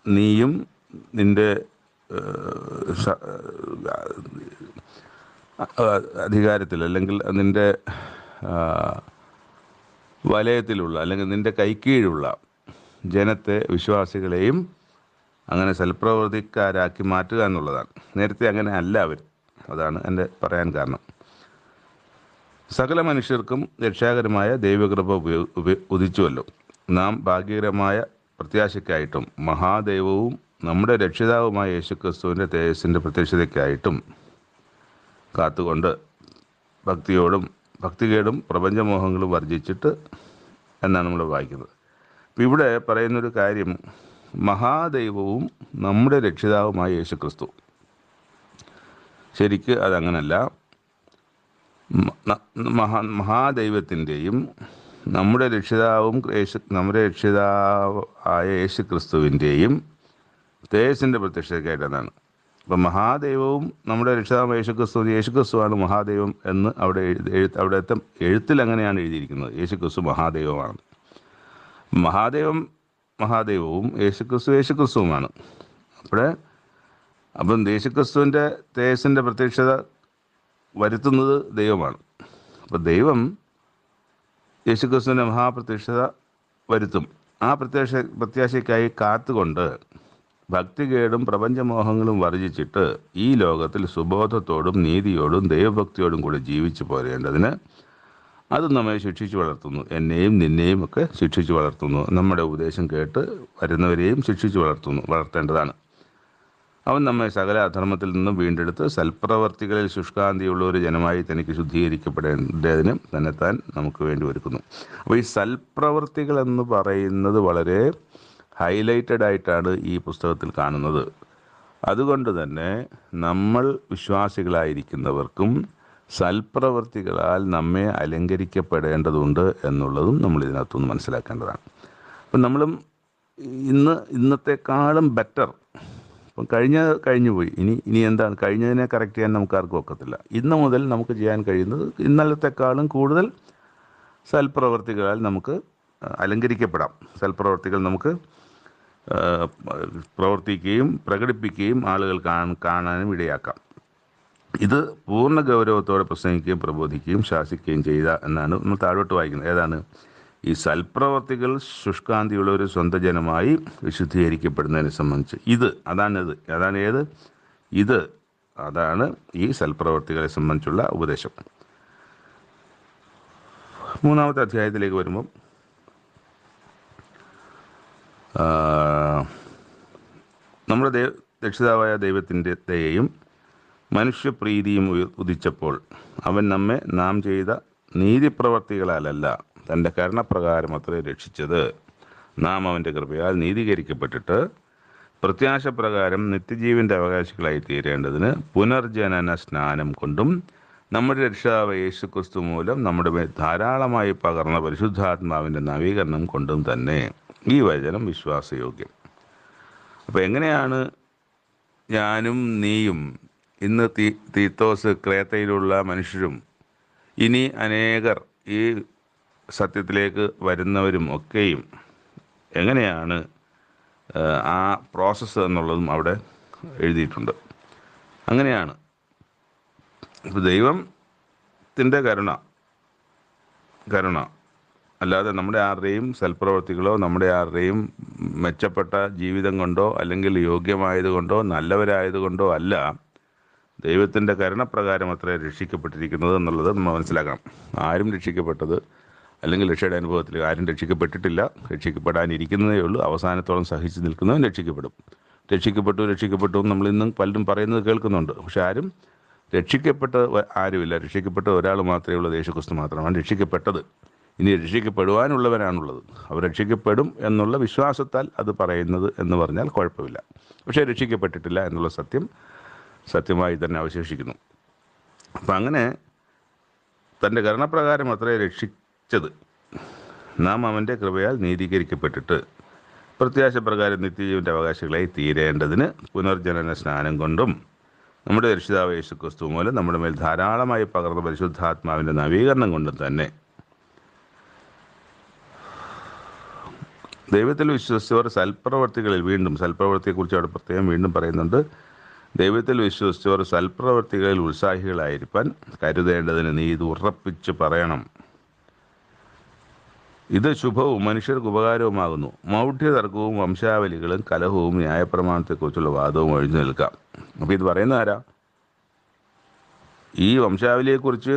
നീയും നിൻ്റെ അധികാരത്തിൽ അല്ലെങ്കിൽ നിൻ്റെ വലയത്തിലുള്ള അല്ലെങ്കിൽ നിൻ്റെ കൈക്കീഴുള്ള ജനത്തെ, വിശ്വാസികളെയും അങ്ങനെ സൽപ്രവർത്തിക്കാരാക്കി മാറ്റുക എന്നുള്ളതാണ്. നേരത്തെ അങ്ങനെ അല്ല അവർ. അതാണ് എൻ്റെ പറയാൻ കാരണം. സകല മനുഷ്യർക്കും രക്ഷാകരമായ ദൈവകൃപ ഉദിച്ചുവല്ലോ. നാം ഭാഗ്യകരമായ പ്രത്യാശയ്ക്കായിട്ടും മഹാദൈവവും നമ്മുടെ രക്ഷിതാവുമായ യേശുക്രിസ്തുവിൻ്റെ തേജസ്സിൻ്റെ പ്രത്യക്ഷതയ്ക്കായിട്ടും കാത്തുകൊണ്ട് ഭക്തികേടും പ്രപഞ്ചമോഹങ്ങളും വർജിച്ചിട്ട് എന്നാണ് നമ്മൾ വായിക്കുന്നത്. അപ്പം ഇവിടെ പറയുന്നൊരു കാര്യം, മഹാദൈവവും നമ്മുടെ രക്ഷിതാവുമായ യേശുക്രിസ്തു. ശരിക്ക് അതങ്ങനല്ല. മഹാദൈവത്തിൻ്റെയും നമ്മുടെ രക്ഷിതാവായ യേശുക്രിസ്തുവിൻ്റെയും തേജസ്സിൻ്റെ പ്രത്യക്ഷതയ്ക്കായിട്ടെന്നാണ്. അപ്പം മഹാദൈവവും നമ്മുടെ രക്ഷിതാവായ യേശുക്രിസ്തുവാണ് മഹാദൈവം എന്ന് അവിടുത്തെ എഴുത്തിൽ അങ്ങനെയാണ് എഴുതിയിരിക്കുന്നത്. യേശുക്രിസ്തു മഹാദൈവമാണ്. മഹാദൈവവും യേശുക്രിസ്തുവുമാണ്. അപ്പം യേശുക്രിസ്തുവിൻ്റെ തേജസ്സിൻ്റെ പ്രത്യക്ഷത വരുത്തുന്നത് ദൈവമാണ്. അപ്പം ദൈവം യേശുക്രിസ്തുവിൻ്റെ മഹാപ്രത്യക്ഷത വരുത്തും. ആ പ്രത്യാശയ്ക്കായി കാത്തുകൊണ്ട് ഭക്തികേടും പ്രപഞ്ചമോഹങ്ങളും വർജിച്ചിട്ട് ഈ ലോകത്തിൽ സുബോധത്തോടും നീതിയോടും ദൈവഭക്തിയോടും കൂടി ജീവിച്ചു പോരേണ്ടതിന് അത് നമ്മെ ശിക്ഷിച്ചു വളർത്തുന്നു. എന്നെയും നിന്നെയും ഒക്കെ ശിക്ഷിച്ചു വളർത്തുന്നു. നമ്മുടെ ഉപദേശം കേട്ട് വരുന്നവരെയും ശിക്ഷിച്ചു വളർത്തേണ്ടതാണ്. അവൻ നമ്മെ സകല അധർമ്മത്തിൽ നിന്നും വീണ്ടെടുത്ത് സൽപ്രവർത്തികളിൽ ശുഷ്കാന്തിയുള്ള ഒരു ജനമായി തനിക്ക് ശുദ്ധീകരിക്കപ്പെടേണ്ടതിന് തന്നെത്താൻ നമുക്ക് വേണ്ടി ഒരുക്കുന്നു. അപ്പോൾ ഈ സൽപ്രവർത്തികൾ എന്ന് പറയുന്നത് വളരെ ഹൈലൈറ്റഡ് ആയിട്ടാണ് ഈ പുസ്തകത്തിൽ കാണുന്നത്. അതുകൊണ്ട് തന്നെ നമ്മൾ വിശ്വാസികളായിരിക്കുന്നവർക്കും സൽപ്രവർത്തികളാൽ നമ്മെ അലങ്കരിക്കപ്പെടേണ്ടതുണ്ട് എന്നുള്ളതും നമ്മൾ ഇതിനകത്തുനിന്ന് മനസ്സിലാക്കേണ്ടതാണ്. അപ്പം നമ്മളും ഇന്നത്തെക്കാളും ബെറ്റർ. അപ്പം കഴിഞ്ഞുപോയി. ഇനി എന്താണ്? കഴിഞ്ഞതിനെ കറക്റ്റ് ചെയ്യാൻ നമുക്ക് ആർക്കും ഒക്കത്തില്ല. ഇന്ന് മുതൽ നമുക്ക് ചെയ്യാൻ കഴിയുന്നത് ഇന്നലത്തെക്കാളും കൂടുതൽ സൽപ്രവർത്തികളാൽ നമുക്ക് അലങ്കരിക്കപ്പെടാം. സൽപ്രവർത്തികൾ നമുക്ക് പ്രവർത്തിക്കുകയും പ്രകടിപ്പിക്കുകയും ആളുകൾ കാണാനും ഇടയാക്കാം. ഇത് പൂർണ്ണ ഗൗരവത്തോടെ പ്രസംഗിക്കുകയും പ്രബോധിക്കുകയും ശാസിക്കുകയും ചെയ്ത എന്നാണ് നമ്മൾ താഴോട്ട് വായിക്കുന്നത്. ഏതാണ്? ഈ സൽപ്രവർത്തികൾ ശുഷ്കാന്തിയുള്ള ഒരു സ്വന്തം ജനമായി വിശുദ്ധീകരിക്കപ്പെടുന്നതിനെ സംബന്ധിച്ച് അതാണ് ഈ സൽപ്രവർത്തികളെ സംബന്ധിച്ചുള്ള ഉപദേശം. 3-ാമത്തെ അധ്യായത്തിലേക്ക് വരുമ്പം നമ്മുടെ രക്ഷിതാവായ ദൈവത്തിൻ്റെ ദയയും മനുഷ്യപ്രീതിയും ഉദിച്ചപ്പോൾ അവൻ നമ്മെ നാം ചെയ്ത നീതിപ്രവർത്തികളാലല്ല തൻ്റെ കരുണപ്രകാരം അത്രേ രക്ഷിച്ചത്. നാം അവൻ്റെ കൃപയാൽ നീതീകരിക്കപ്പെട്ടിട്ട് പ്രത്യാശപ്രകാരം നിത്യജീവൻ്റെ അവകാശികളായി തീരേണ്ടതിന് പുനർജനന സ്നാനം കൊണ്ടും നമ്മുടെ രക്ഷിതാവ് യേശുക്രിസ്തു മൂലം നമ്മുടെ മേൽ ധാരാളമായി പകർന്ന പരിശുദ്ധാത്മാവിൻ്റെ നവീകരണം കൊണ്ടും തന്നെ. ഈ വചനം വിശ്വാസയോഗ്യം. അപ്പോൾ എങ്ങനെയാണ് ഞാനും നീയും ഇന്ന് തീത്തോസ് ക്രേത്തയിലുള്ള മനുഷ്യരും ഇനി അനേകർ ഈ സത്യത്തിലേക്ക് വരുന്നവരും ഒക്കെയും എങ്ങനെയാണ് ആ പ്രോസസ്സ് എന്നുള്ളതും അവിടെ എഴുതിയിട്ടുണ്ട്. അങ്ങനെയാണ് ഇപ്പോൾ ദൈവത്തിൻ്റെ കരുണ അല്ലാതെ നമ്മുടെ ആരുടെയും സൽപ്രവർത്തികളോ നമ്മുടെ ആരുടെയും മെച്ചപ്പെട്ട ജീവിതം കൊണ്ടോ അല്ലെങ്കിൽ യോഗ്യമായതുകൊണ്ടോ നല്ലവരായതുകൊണ്ടോ അല്ല ദൈവത്തിൻ്റെ കരുണപ്രകാരം അത്ര രക്ഷിക്കപ്പെട്ടിരിക്കുന്നത് എന്നുള്ളത് നമ്മൾ മനസ്സിലാക്കണം. ആരും രക്ഷിക്കപ്പെട്ടത് അല്ലെങ്കിൽ രക്ഷയുടെ അനുഭവത്തിൽ ആരും രക്ഷിക്കപ്പെട്ടിട്ടില്ല. രക്ഷിക്കപ്പെടാനിരിക്കുന്നതേ ഉള്ളൂ. അവസാനത്തോളം സഹിച്ച് നിൽക്കുന്നവൻ രക്ഷിക്കപ്പെട്ടു നമ്മൾ ഇന്നും പലരും പറയുന്നത് കേൾക്കുന്നുണ്ട്. പക്ഷെ ആരും രക്ഷിക്കപ്പെട്ട ആരുമില്ല. രക്ഷിക്കപ്പെട്ട ഒരാൾ മാത്രമേ ഉള്ളൂ, യേശുക്രിസ്തു മാത്രമാണ് രക്ഷിക്കപ്പെട്ടത്. ഇനി രക്ഷിക്കപ്പെടുവാനുള്ളവരാണുള്ളത്. അവർ രക്ഷിക്കപ്പെടും എന്നുള്ള വിശ്വാസത്താൽ അത് പറയുന്നത് എന്ന് പറഞ്ഞാൽ കുഴപ്പമില്ല. പക്ഷേ രക്ഷിക്കപ്പെട്ടിട്ടില്ല എന്നുള്ള സത്യമായി തന്നെ അവശേഷിക്കുന്നു. അപ്പം അങ്ങനെ തൻ്റെ കരുണപ്രകാരം അത്രേ രക്ഷിച്ചത്. നാം അവൻ്റെ കൃപയാൽ നീതീകരിക്കപ്പെട്ടിട്ട് പ്രത്യാശപ്രകാരം നിത്യജീവൻ്റെ അവകാശികളായി തീരേണ്ടതിന് പുനർജനന സ്നാനം കൊണ്ടും നമ്മുടെ രക്ഷിതാവ് യേശുക്രിസ്തു മൂലം നമ്മുടെ മേൽ ധാരാളമായി പകർന്ന പരിശുദ്ധാത്മാവിൻ്റെ നവീകരണം കൊണ്ടും തന്നെ. ദൈവത്തിൽ വിശ്വസിച്ചവർ സൽപ്രവർത്തിയെക്കുറിച്ച് അവിടെ പ്രത്യേകം വീണ്ടും പറയുന്നുണ്ട്. ദൈവത്തിൽ വിശ്വസിച്ചവർ സൽപ്രവർത്തികളിൽ ഉത്സാഹികളായിരിക്കാൻ കരുതേണ്ടതിന് നീ ഇത് ഉറപ്പിച്ച് പറയണം. ഇത് ശുഭവും മനുഷ്യർക്ക് ഉപകാരവുമാകുന്നു. മൗഢ്യതർക്കവും വംശാവലികളും കലഹവും ന്യായപ്രമാണത്തെക്കുറിച്ചുള്ള വാദവും ഒഴിഞ്ഞു നിൽക്കാം. അപ്പോൾ ഇത് പറയുന്ന ആരാ? ഈ വംശാവലിയെക്കുറിച്ച്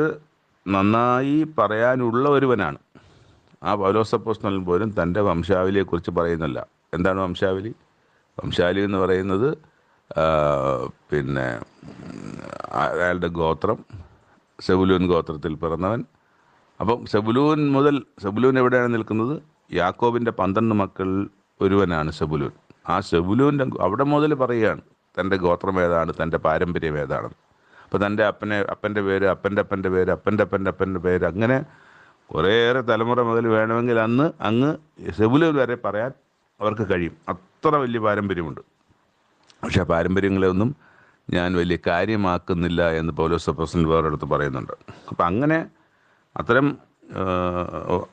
നന്നായി പറയാനുള്ള ഒരുവനാണ്. ആ പൗലോസ് അപ്പോസ്തലൻ പോലും തൻ്റെ വംശാവലിയെക്കുറിച്ച് പറയുന്നില്ല. എന്താണ് വംശാവലി? വംശാവലി എന്ന് പറയുന്നത് ആ, പിന്നെ അയാളുടെ ഗോത്രം, സെബുലൂൻ ഗോത്രത്തിൽ പിറന്നവൻ. അപ്പം സെബുലൂൻ എവിടെയാണ് നിൽക്കുന്നത്? യാക്കോബിൻ്റെ 12 മക്കൾ ഒരുവനാണ് സെബുലൂൻ. ആ സെബുലൂൻ്റെ അവിടെ മുതൽ പറയുകയാണ് തൻ്റെ ഗോത്രം ഏതാണ്, തൻ്റെ പാരമ്പര്യം ഏതാണെന്ന്. അപ്പോൾ തൻ്റെ അപ്പൻ്റെ പേര്, അപ്പൻ്റെ പേര്, അപ്പൻ്റെ പേര്, അങ്ങനെ കുറേയേറെ തലമുറ മുതൽ വേണമെങ്കിൽ അങ്ങ് സെബുലൂൻ വരെ പറയാൻ അവർക്ക് കഴിയും. അത്ര വലിയ പാരമ്പര്യമുണ്ട്. പക്ഷേ ആ പാരമ്പര്യങ്ങളെയൊന്നും ഞാൻ വലിയ കാര്യമാക്കുന്നില്ല എന്ന് പൗലോസ് അപ്പോസ്തലൻ വേറൊരിടത്ത് പറയുന്നുണ്ട്. അപ്പം അങ്ങനെ അത്തരം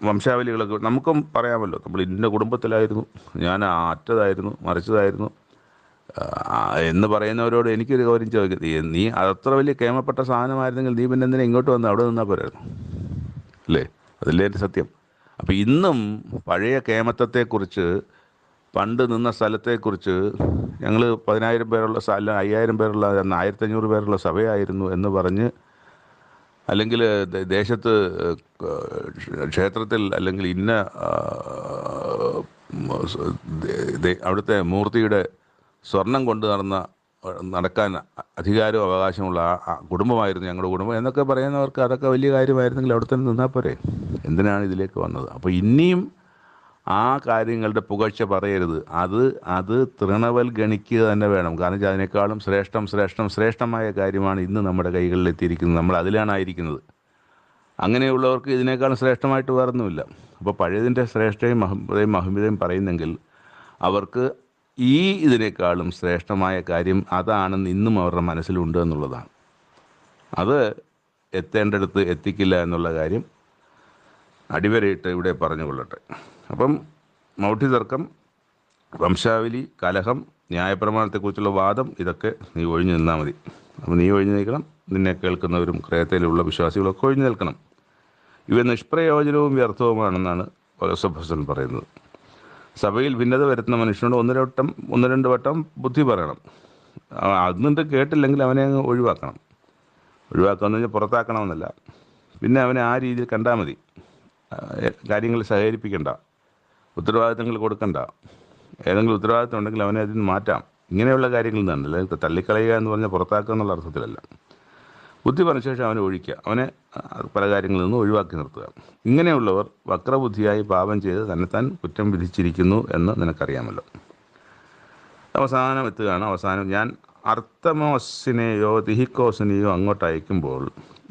വംശാവലികളൊക്കെ നമുക്കും പറയാമല്ലോ. നമ്മൾ ഇന്ന കുടുംബത്തിലായിരുന്നു, ഞാൻ അറ്റതായിരുന്നു, മറിച്ചതായിരുന്നു എന്ന് പറയുന്നവരോട് എനിക്കൊരു കാര്യം ചോദിക്കുന്നത്, നീ അത്ര വലിയ കേമപ്പെട്ട സാധനമായിരുന്നെങ്കിൽ നീ പിന്നെ എന്തിനാ ഇങ്ങോട്ട് വന്ന് അവിടെ നിന്നാൽ പോരായിരുന്നു? അല്ലേ? അതല്ലേ എൻ്റെ സത്യം. അപ്പം ഇന്നും പഴയ കേമത്വത്തെക്കുറിച്ച്, പണ്ട് നിന്ന സ്ഥലത്തെക്കുറിച്ച്, ഞങ്ങൾ 10,000 പേരുള്ള സ്ഥലം, 5,000 പേരുള്ള, 1,500 പേരുള്ള സഭയായിരുന്നു എന്ന് പറഞ്ഞ്, അല്ലെങ്കിൽ ദേശത്ത് ക്ഷേത്രത്തിൽ അല്ലെങ്കിൽ ഇന്ന അവിടുത്തെ മൂർത്തിയുടെ സ്വർണം കൊണ്ട് നടക്കാൻ അധികാരവും അവകാശമുള്ള കുടുംബമായിരുന്നു ഞങ്ങളുടെ കുടുംബം എന്നൊക്കെ പറയുന്നവർക്ക് അതൊക്കെ വലിയ കാര്യമായിരുന്നെങ്കിൽ അവിടെ തന്നെ നിന്നാൽ പോരെ? എന്തിനാണ് ഇതിലേക്ക് വന്നത്? അപ്പോൾ ഇനിയും ആ കാര്യങ്ങളുടെ പുകഴ്ച പറയരുത്. അത് തൃണവൽഗണിക്കുക തന്നെ വേണം. കാരണം അതിനേക്കാളും ശ്രേഷ്ഠമായ കാര്യമാണ് ഇന്ന് നമ്മുടെ കൈകളിൽ എത്തിയിരിക്കുന്നത്. നമ്മൾ അതിലാണ് ആയിരിക്കുന്നത്. അങ്ങനെയുള്ളവർക്ക് ഇതിനേക്കാളും ശ്രേഷ്ഠമായിട്ട് വേറൊന്നുമില്ല. അപ്പോൾ പഴയതിൻ്റെ ശ്രേഷ്ഠയും മഹിമതയും പറയുന്നെങ്കിൽ അവർക്ക് ഇതിനേക്കാളും ശ്രേഷ്ഠമായ കാര്യം അതാണെന്ന് ഇന്നും അവരുടെ മനസ്സിലുണ്ട് എന്നുള്ളതാണ്. അത് എത്തേണ്ടടുത്ത് എത്തിക്കില്ല എന്നുള്ള കാര്യം അടിവരയിട്ട് ഇവിടെ പറഞ്ഞുകൊള്ളട്ടെ. അപ്പം മൗഢ്യതർക്കം, വംശാവലി, കലഹം, ന്യായപ്രമാണത്തെക്കുറിച്ചുള്ള വാദം, ഇതൊക്കെ നീ ഒഴിഞ്ഞു നിന്നാൽ മതി. അപ്പം നീ ഒഴിഞ്ഞു നിൽക്കണം. നിന്നെ കേൾക്കുന്നവരും ക്രയത്തിലുള്ള വിശ്വാസികളൊക്കെ ഒഴിഞ്ഞു നിൽക്കണം. ഇവ നിഷ്പ്രയോജനവും വ്യർത്ഥവുമാണെന്നാണ് പൗലോസ് അപ്പോസ്തലൻ പറയുന്നത്. സഭയിൽ ഭിന്നത വരുത്തുന്ന മനുഷ്യനോട് ഒന്ന് രണ്ട് വട്ടം ബുദ്ധി പറയണം. അതിട്ട് കേട്ടില്ലെങ്കിൽ അവനെ അങ്ങ് ഒഴിവാക്കണം. ഒഴിവാക്കാന്ന് പറഞ്ഞാൽ പുറത്താക്കണമെന്നല്ല. പിന്നെ അവനെ ആ രീതിയിൽ കണ്ടാൽ മതി. കാര്യങ്ങൾ സഹകരിപ്പിക്കണ്ട, ഉത്തരവാദിത്തങ്ങൾ കൊടുക്കണ്ട. ഏതെങ്കിലും ഉത്തരവാദിത്തം ഉണ്ടെങ്കിൽ അവനെ അതിൽ നിന്ന് മാറ്റാം. ഇങ്ങനെയുള്ള കാര്യങ്ങളിൽ നിന്നല്ല. അല്ലെങ്കിൽ തള്ളിക്കളയുക എന്ന് പറഞ്ഞാൽ പുറത്താക്കുക എന്നുള്ള അർത്ഥത്തിലല്ല. ബുദ്ധി പറഞ്ഞ ശേഷം അവനെ ഒഴിക്കുക, അവനെ പല കാര്യങ്ങളിൽ നിന്ന് ഒഴിവാക്കി നിർത്തുക. ഇങ്ങനെയുള്ളവർ വക്രബുദ്ധിയായി പാപം ചെയ്ത് തന്നെത്താൻ കുറ്റം വിധിച്ചിരിക്കുന്നു എന്ന് നിനക്കറിയാമല്ലോ. അവസാനം ഞാൻ അർത്തമോസിനെയോ തിഹിക്കോസിനെയോ അങ്ങോട്ട് അയക്കുമ്പോൾ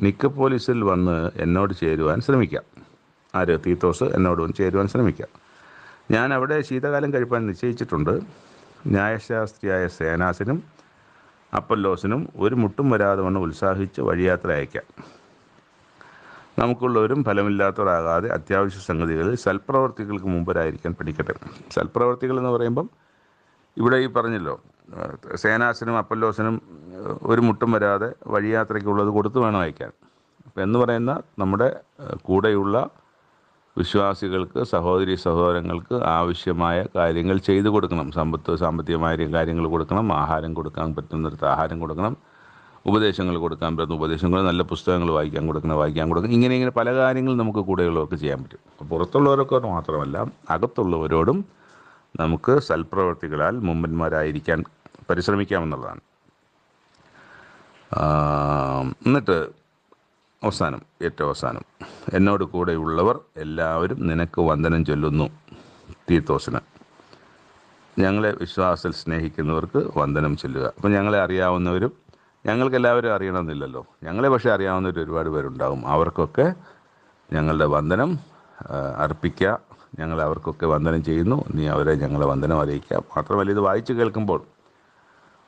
നിക്കപ്പോലിസിൽ വന്ന് എന്നോട് ചേരുവാൻ ശ്രമിക്കാം. തീത്തോസ് എന്നോട് വന്ന് ചേരുവാൻ ശ്രമിക്കാം. ഞാൻ അവിടെ ശീതകാലം കഴിപ്പാൻ നിശ്ചയിച്ചിട്ടുണ്ട്. ന്യായശാസ്ത്രിയായ സേനാസിനും അപ്പല്ലോസിനും ഒരു മുട്ടും വരാതെ വണ്ണം ഉത്സാഹിച്ച് വഴിയാത്ര അയക്കാം. നമുക്കുള്ളവരും ഫലമില്ലാത്തവരാകാതെ അത്യാവശ്യ സംഗതികളിൽ സൽപ്രവർത്തികൾക്ക് മുമ്പരായിരിക്കാൻ പഠിക്കട്ടെ. സൽപ്രവർത്തികൾ എന്ന് പറയുമ്പം ഇവിടെ ഈ പറഞ്ഞല്ലോ, സേനാസിനും അപ്പല്ലോസിനും ഒരു മുട്ടും വരാതെ വഴിയാത്രയ്ക്കുള്ളത് കൊടുത്തു വേണം അയക്കാൻ. അപ്പം എന്ന് പറയുന്ന നമ്മുടെ കൂടെയുള്ള വിശ്വാസികൾക്ക്, സഹോദരി സഹോദരങ്ങൾക്ക് ആവശ്യമായ കാര്യങ്ങൾ ചെയ്തു കൊടുക്കണം. സാമ്പത്തികമായ കാര്യങ്ങൾ കൊടുക്കണം, ആഹാരം കൊടുക്കാൻ പറ്റുന്നിടത്ത് ആഹാരം കൊടുക്കണം, ഉപദേശങ്ങൾ കൊടുക്കാൻ പറ്റുന്ന ഉപദേശങ്ങൾ, നല്ല പുസ്തകങ്ങൾ വായിക്കാൻ കൊടുക്കണം. ഇങ്ങനെ പല കാര്യങ്ങളും നമുക്ക് കൂടെയുള്ളവർക്ക് ചെയ്യാൻ പറ്റും. പുറത്തുള്ളവരൊക്കെ മാത്രമല്ല, അകത്തുള്ളവരോടും നമുക്ക് സൽപ്രവർത്തികളാൽ മുമ്പന്മാരായിരിക്കാൻ പരിശ്രമിക്കാമെന്നുള്ളതാണ്. എന്നിട്ട് ഏറ്റവും അവസാനം എന്നോട് കൂടെയുള്ളവർ എല്ലാവരും നിനക്ക് വന്ദനം ചൊല്ലുന്നു. തീത്തോസിന്, ഞങ്ങളെ വിശ്വാസത്തിൽ സ്നേഹിക്കുന്നവർക്ക് വന്ദനം ചൊല്ലുക. അപ്പം ഞങ്ങളെ അറിയാവുന്നവരും, ഞങ്ങൾക്കെല്ലാവരും അറിയണമെന്നില്ലല്ലോ, ഞങ്ങളെ പക്ഷേ അറിയാവുന്നവർ ഒരുപാട് പേരുണ്ടാകും. അവർക്കൊക്കെ ഞങ്ങളുടെ വന്ദനം അർപ്പിക്കുക. ഞങ്ങൾ അവർക്കൊക്കെ വന്ദനം ചെയ്യുന്നു. നീ അവരെ ഞങ്ങളെ വന്ദനം അറിയിക്കുക. മാത്രമല്ല, ഇത്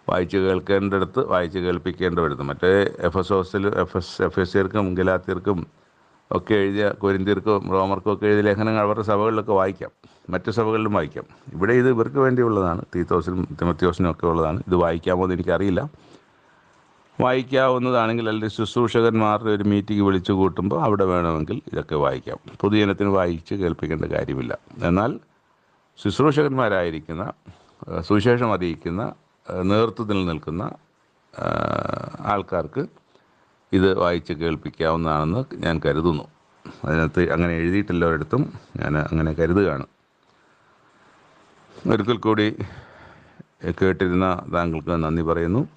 വായിച്ചു കേൾക്കേണ്ടടുത്ത് വായിച്ച് കേൾപ്പിക്കേണ്ടവരുന്നു. മറ്റേ എഫെസ്യർക്കും ഗലാത്യർക്കും ഒക്കെ എഴുതിയ, കൊരിന്ത്യർക്കും റോമർക്കും ഒക്കെ എഴുതിയ ലേഖനങ്ങൾ അവരുടെ സഭകളിലൊക്കെ വായിക്കാം, മറ്റു സഭകളിലും വായിക്കാം. ഇവിടെ ഇത് ഇവർക്ക് വേണ്ടിയുള്ളതാണ്, തീത്തോസിനും തിമോത്തിയോസിനും ഒക്കെ ഉള്ളതാണ്. ഇത് വായിക്കാമോ എന്ന് എനിക്കറിയില്ല. വായിക്കാവുന്നതാണെങ്കിൽ, അല്ലെങ്കിൽ ശുശ്രൂഷകന്മാരുടെ ഒരു മീറ്റിംഗ് വിളിച്ചു കൂട്ടുമ്പോൾ അവിടെ വേണമെങ്കിൽ ഇതൊക്കെ വായിക്കാം. പൊതുജനത്തിന് വായിച്ച് കേൾപ്പിക്കേണ്ട കാര്യമില്ല. എന്നാൽ ശുശ്രൂഷകന്മാരായിരിക്കുന്ന, സുവിശേഷം അറിയിക്കുന്ന, നേതൃത്വത്തിൽ നിൽക്കുന്ന ആൾക്കാർക്ക് ഇത് വായിച്ച് കേൾപ്പിക്കാവുന്നതാണെന്ന് ഞാൻ കരുതുന്നു. അതിനകത്ത് അങ്ങനെ എഴുതിയിട്ടില്ല ഒരിടത്തും, ഞാൻ അങ്ങനെ കരുതുകയാണ്. ഒരിക്കൽ കൂടി കേട്ടിരുന്ന താങ്കൾക്ക് നന്ദി പറയുന്നു.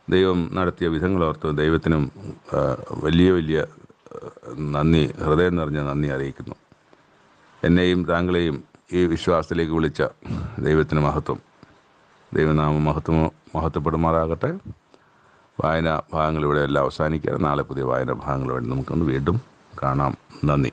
ദൈവം നടത്തിയ വിധങ്ങളോർത്ത് ദൈവത്തിനും വലിയ വലിയ നന്ദി, ഹൃദയം നിറഞ്ഞ നന്ദി അറിയിക്കുന്നു. എന്നെയും താങ്കളെയും ഈ വിശ്വാസത്തിലേക്ക് വിളിച്ച ദൈവത്തിന് മഹത്വം. ദൈവനാമം മഹത്വപ്പെടുമാറാകട്ടെ. വായന ഭാഗങ്ങൾ ഇവിടെ എല്ലാം അവസാനിക്കുക. നാളെ പുതിയ വായന ഭാഗങ്ങൾ വേണ്ടി നമുക്കൊന്ന് വീണ്ടും കാണാം. നന്ദി.